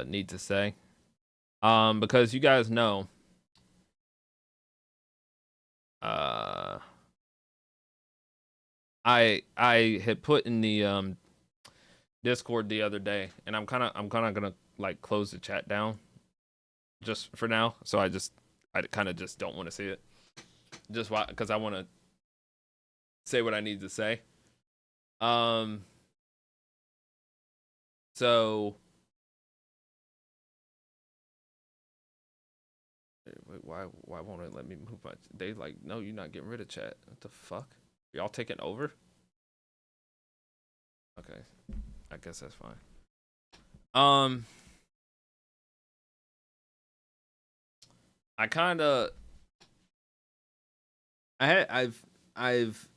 need to say. Because you guys know, uh, I had put in the Discord the other day, and I'm kind of gonna like close the chat down just for now. So I kind of just don't want to see it, just why, because I want to say what I need to say. Um, so wait, why won't it let me move my? They like, no, you're not getting rid of chat. What the fuck? Y'all taking over? Okay, I guess that's fine. Um, I kind of I've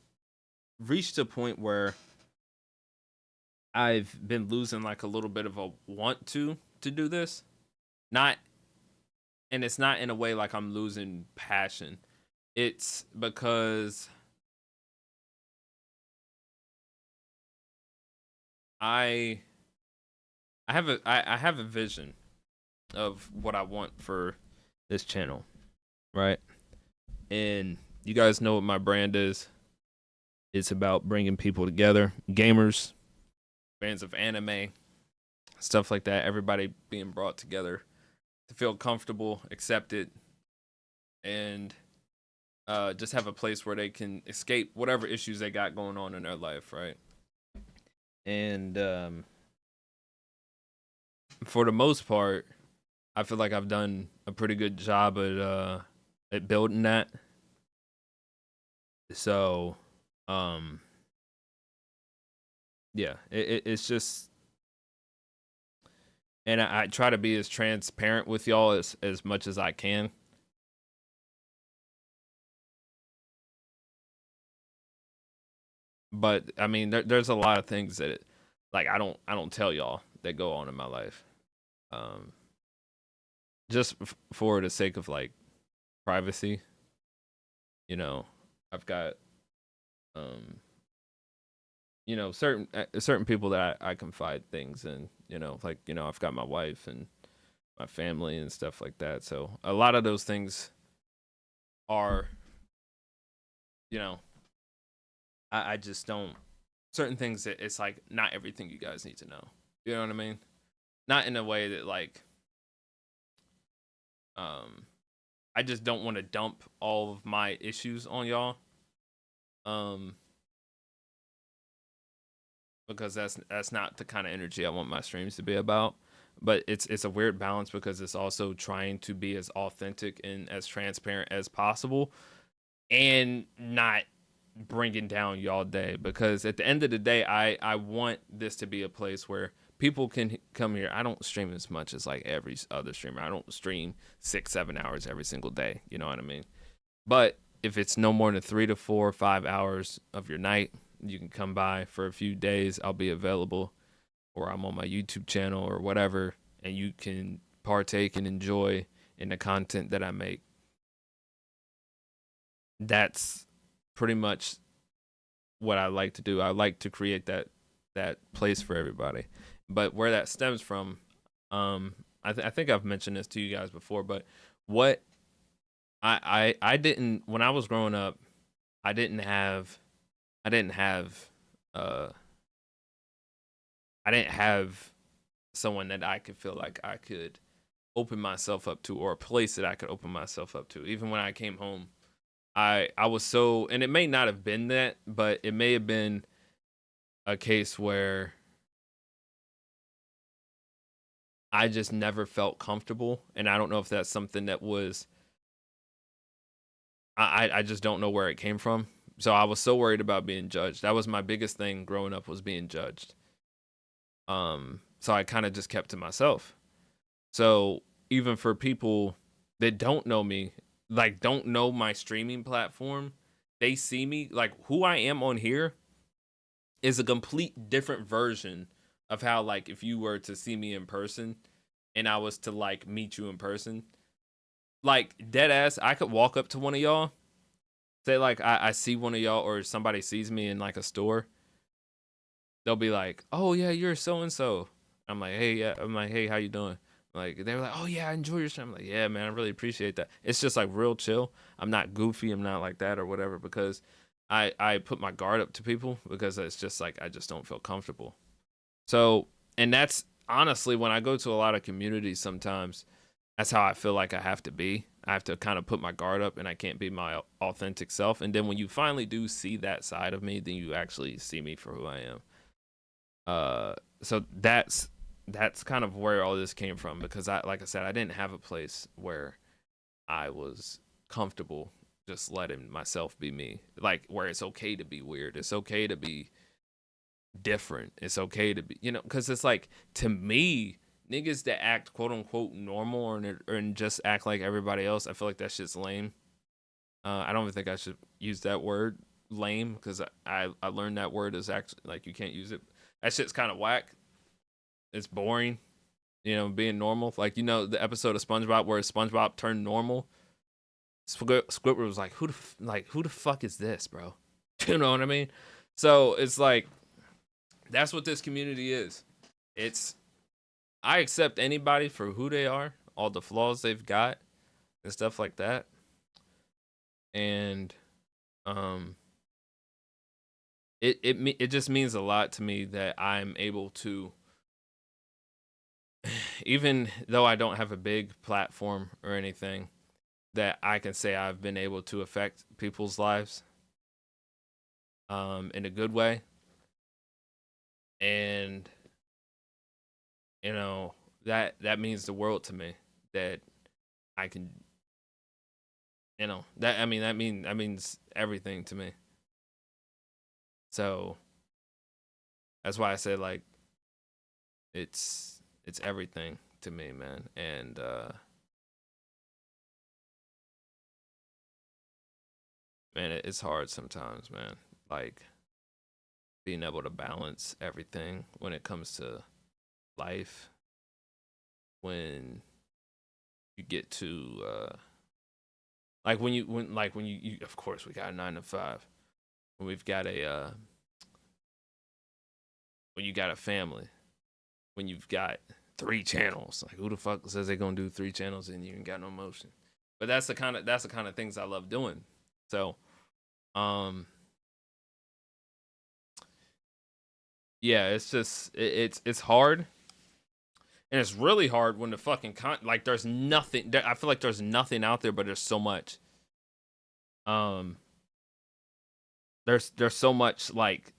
reached a point where I've been losing like a little bit of a want to do this. Not and it's not in a way like I'm losing passion. It's because I I have a vision of what I want for this channel, right? And you guys know what my brand is. It's about bringing people together, gamers, fans of anime, stuff like that. Everybody being brought together to feel comfortable, accepted, and just have a place where they can escape whatever issues they got going on in their life, right? And for the most part, I feel like I've done a pretty good job at building that. So, um, yeah, it's just, and I try to be as transparent with y'all as much as I can. But I mean, there's a lot of things that, like, I don't tell y'all that go on in my life, um, just for the sake of like privacy. You know, I've got certain people that I confide things in. Like I've got my wife and my family and stuff like that. So a lot of those things are, you know, I just don't, certain things that it's like not everything you guys need to know. You know what I mean? Not in a way that like I just don't want to dump all of my issues on y'all. Because that's not the kind of energy I want my streams to be about. But it's a weird balance because it's also trying to be as authentic and as transparent as possible, and not bringing down y'all day. Because at the end of the day, I want this to be a place where people can come here. I don't stream as much as like every other streamer. I don't stream 6-7 hours every single day. You know what I mean? But if it's no more than 3 to 4 or 5 hours of your night, you can come by for a few days. I'll be available, or I'm on my YouTube channel or whatever, and you can partake and enjoy in the content that I make. That's pretty much what I like to do. I like to create that place for everybody. But where that stems from, I think I've mentioned this to you guys before, but what I didn't, when I was growing up, I didn't have I didn't have uh I didn't have someone that I could feel like I could open myself up to, or a place that I could open myself up to. Even when I came home, I was so, and it may not have been that, but it may have been a case where I just never felt comfortable, and I don't know if that's something that was, I just don't know where it came from. So I was so worried about being judged. That was my biggest thing growing up, was being judged. So I kind of just kept to myself. So even for people that don't know me, like don't know my streaming platform, they see me like who I am on here is a complete different version of how, like, if you were to see me in person and I was to like meet you in person, like dead ass, I could walk up to one of y'all, say like I see one of y'all, or somebody sees me in like a store, they'll be like, "Oh yeah, you're so and so." I'm like, hey, yeah. I'm like, hey, how you doing? Like they were like, oh yeah, I enjoy your show. I'm like, yeah, man, I really appreciate that. It's just like real chill. I'm not goofy. I'm not like that or whatever because I put my guard up to people because it's just like I just don't feel comfortable. So, and that's honestly when I go to a lot of communities sometimes, that's how I feel like I have to be. I have to kind of put my guard up and I can't be my authentic self. And then when you finally do see that side of me, then you actually see me for who I am. So that's kind of where all this came from because I like I said, I didn't have a place where I was comfortable just letting myself be me. Like where it's okay to be weird. It's okay to be different. It's okay to be, because it's like to me, niggas that act quote unquote normal or just act like everybody else, I feel like that shit's lame. I don't even think I should use that word lame because I learned that word is actually like you can't use it. That shit's kind of whack. It's boring, being normal. Like the episode of SpongeBob where SpongeBob turned normal. Squidward was like, who the fuck is this, bro? You know what I mean? So it's like that's what this community is. It's I accept anybody for who they are, all the flaws they've got, and stuff like that. And it just means a lot to me that I'm able to, even though I don't have a big platform or anything, that I can say I've been able to affect people's lives in a good way. And that means the world to me that I can that means everything to me. So that's why I say like it's everything to me, man. And man, it's hard sometimes, man. Like being able to balance everything when it comes to life, when you get to like when you of course we got a 9 to 5, when we've got a when you got a family, when you've got 3 channels, like who the fuck says they're gonna do 3 channels and you ain't got no motion? But that's the kind of things I love doing. So yeah, it's just it's hard. And it's really hard when the fucking like there's nothing. I feel like there's nothing out there, but there's so much. Um, there's so much like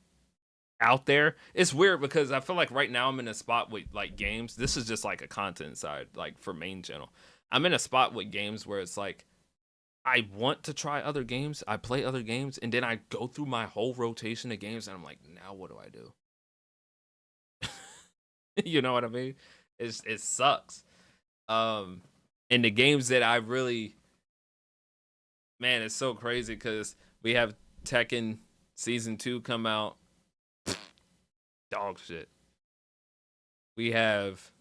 out there. It's weird because I feel like right now I'm in a spot with like games. This is just like a content side, like for main channel. I'm in a spot with games where it's like I want to try other games. I play other games, and then I go through my whole rotation of games, and I'm like, now what do I do? You know what I mean? It sucks. Um, and the games that I really, man, it's so crazy because we have Tekken season 2 come out, dog shit. We have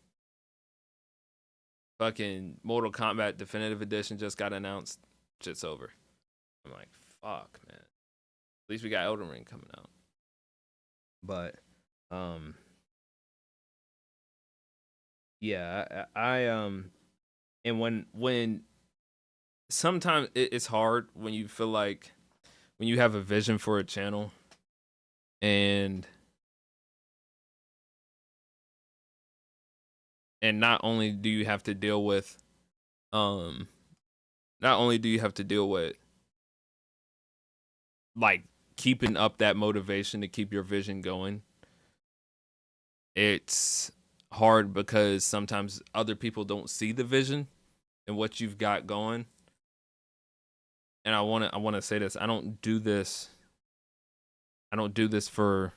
fucking Mortal Kombat Definitive Edition just got announced. Shit's over. I'm like, fuck, man. At least we got Elden Ring coming out. But, yeah, and when sometimes it's hard when you feel like when you have a vision for a channel and not only do you have to deal with not only do you have to deal with like keeping up that motivation to keep your vision going, it's hard because sometimes other people don't see the vision and what you've got going. And I want to say this, I don't do this for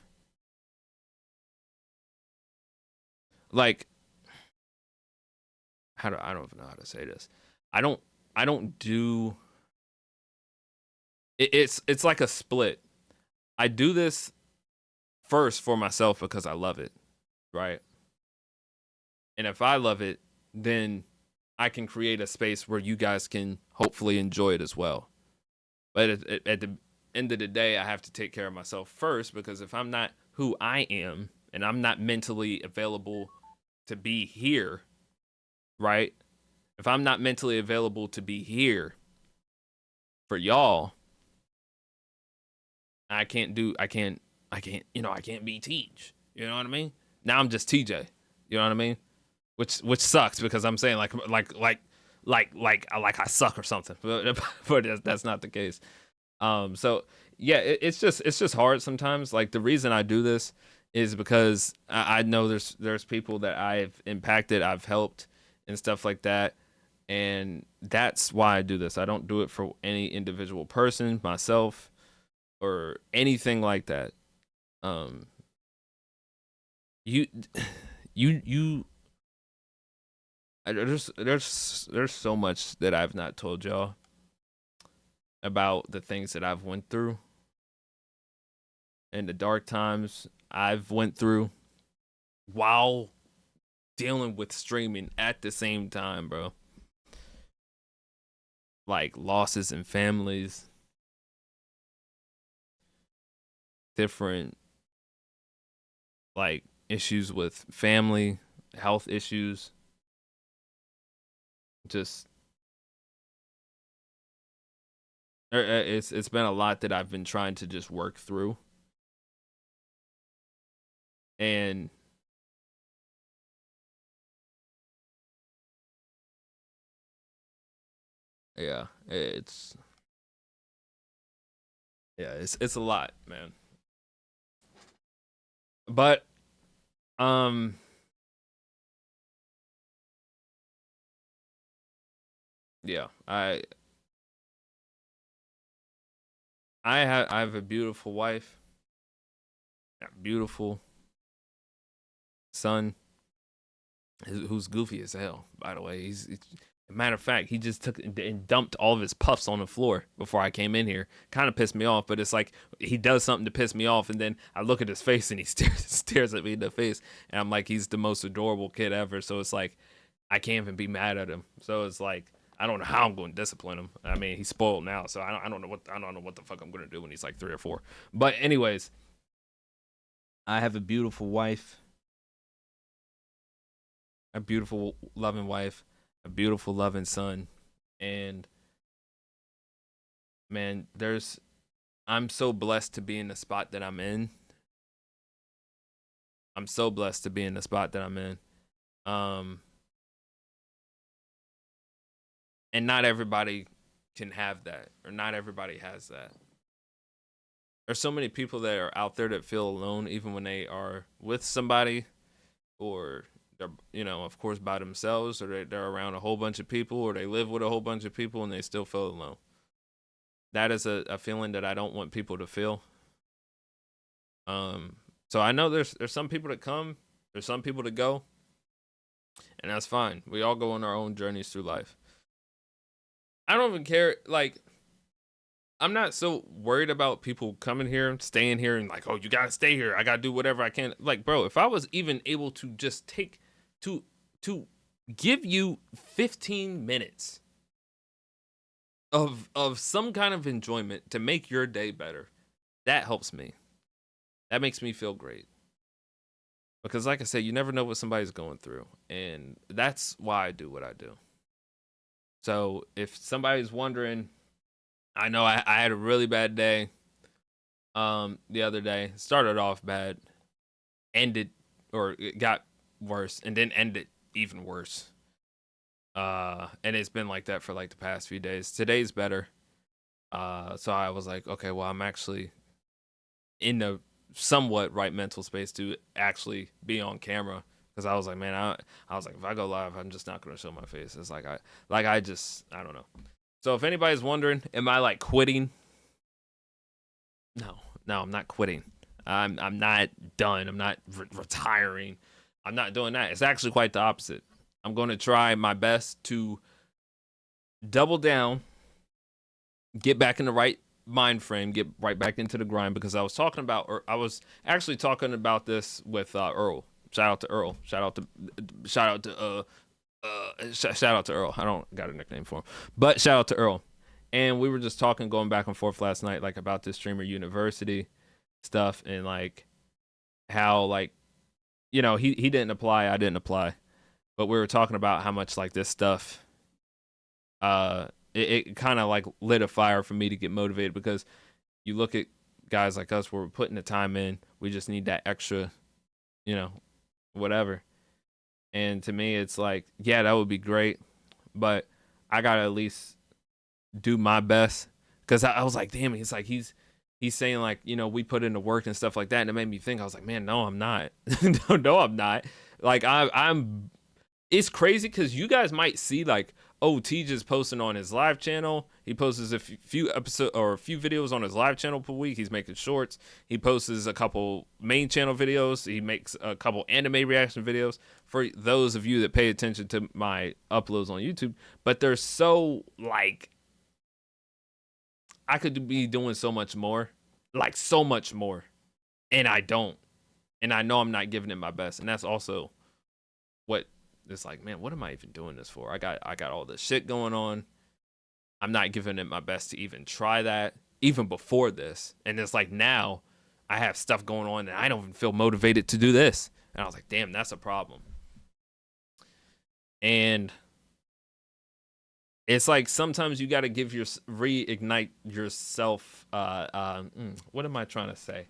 like I don't know how to say this. I don't do it's like a split. I do this first for myself because I love it, right? And if I love it, then I can create a space where you guys can hopefully enjoy it as well. But at the end of the day, I have to take care of myself first because if I'm not who I am and I'm not mentally available to be here, right? If I'm not mentally available to be here for y'all, I can't, I can't be Teej. You know what I mean? Now I'm just TJ. You know what I mean? Which sucks because I'm saying like I suck or something, but that's not the case. So yeah, it's just hard sometimes. Like the reason I do this is because I know there's people that I've impacted, I've helped, and stuff like that, and that's why I do this. I don't do it for any individual person, myself, or anything like that. Um, you, you. There's so much that I've not told y'all about the things that I've went through and the dark times I've went through while dealing with streaming at the same time, bro. Like losses in families, different like issues with family, health issues. Just it's been a lot that I've been trying to just work through. And yeah, it's a lot, man. But um yeah, I have a beautiful wife, a beautiful son who's goofy as hell, by the way. He's matter of fact, he just took and dumped all of his puffs on the floor before I came in here. Kind of pissed me off, but it's like he does something to piss me off, and then I look at his face and he stares at me in the face, and I'm like, he's the most adorable kid ever. So it's like I can't even be mad at him. So it's like I don't know how I'm going to discipline him. I mean, he's spoiled now, so I don't know what the fuck I'm going to do when he's like 3 or 4. But anyways, I have a beautiful wife, a beautiful loving wife, a beautiful loving son, and man, I'm so blessed to be in the spot that I'm in. I'm so blessed to be in the spot that I'm in. Um and not everybody can have that, or not everybody has that. There's so many people that are out there that feel alone even when they are with somebody, or they're, of course, by themselves, or they're around a whole bunch of people, or they live with a whole bunch of people and they still feel alone. That is a feeling that I don't want people to feel. So I know there's some people that come, there's some people that go, and that's fine. We all go on our own journeys through life. I don't even care. Like, I'm not so worried about people coming here, staying here, and like, oh, you gotta stay here. I gotta do whatever I can. Like, bro, if I was even able to just take to give you 15 minutes of some kind of enjoyment to make your day better, that helps me. That makes me feel great. Because like I said, you never know what somebody's going through, and that's why I do what I do. So if somebody's wondering, I know I had a really bad day the other day. Started off bad, ended, or it got worse, and then ended even worse. And it's been like that for like the past few days. Today's better. So I was like, okay, well, I'm actually in the somewhat right mental space to actually be on camera, because I was like, man, I was like, if I go live, I'm just not gonna show my face. It's like I don't know. So if anybody's wondering, am I like quitting? No, I'm not quitting. I'm not done. I'm not retiring. I'm not doing that. It's actually quite the opposite. I'm going to try my best to double down, get back in the right mind frame, get right back into the grind, because I was actually talking about this with Earl. Shout out to Earl. Shout out to Earl. I don't got a nickname for him, but shout out to Earl. And we were just talking, going back and forth last night, like about this streamer university stuff, and like how like you know, he didn't apply, I didn't apply, but we were talking about how much like this stuff, it kind of like lit a fire for me to get motivated, because you look at guys like us where we're putting the time in, we just need that extra, you know, whatever. And to me, it's like, yeah, that would be great, but I gotta at least do my best, because I was like, damn, he's like he's saying like, you know, we put in the work and stuff like that, and it made me think. I was like, man, no, I'm not. No, I'm not. Like I'm. It's crazy because you guys might see like, oh, Tej is posting on his live channel. He posts a few episodes or a few videos on his live channel per week. He's making shorts. He posts a couple main channel videos. He makes a couple anime reaction videos for those of you that pay attention to my uploads on YouTube. But they're so like, I could be doing so much more, like so much more, and I don't. And I know I'm not giving it my best. And that's also what it's like, man, what am I even doing this for? I got all this shit going on. I'm not giving it my best to even try that, even before this. And it's like, now I have stuff going on and I don't even feel motivated to do this. And I was like, damn, that's a problem. And it's like, sometimes you got to reignite yourself. What am I trying to say?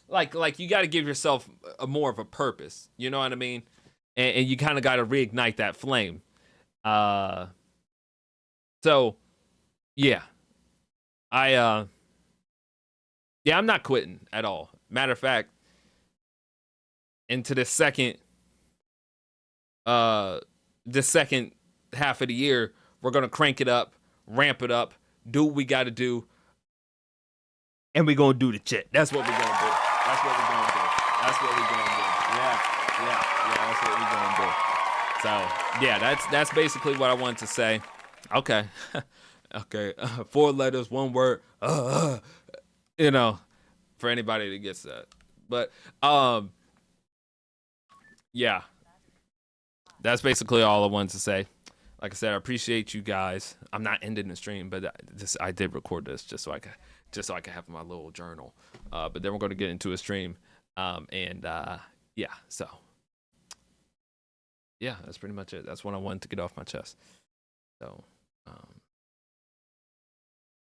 Like you got to give yourself a more of a purpose. You know what I mean? And you kind of got to reignite that flame. So yeah, I'm not quitting at all. Matter of fact, into the second half of the year, we're gonna crank it up, ramp it up, do what we got to do, and we're gonna do the shit. That's what we're gonna do. That's what we're gonna do. That's what we're gonna do. Yeah. That's what we're gonna do. So yeah, that's basically what I wanted to say. Okay, okay. 4 letters, 1 word. You know, for anybody that gets that. But yeah, that's basically all I wanted to say. Like I said, I appreciate you guys. I'm not ending the stream, but I did record this just so I could have my little journal. But then we're going to get into a stream, and yeah. So yeah, that's pretty much it. That's what I wanted to get off my chest. So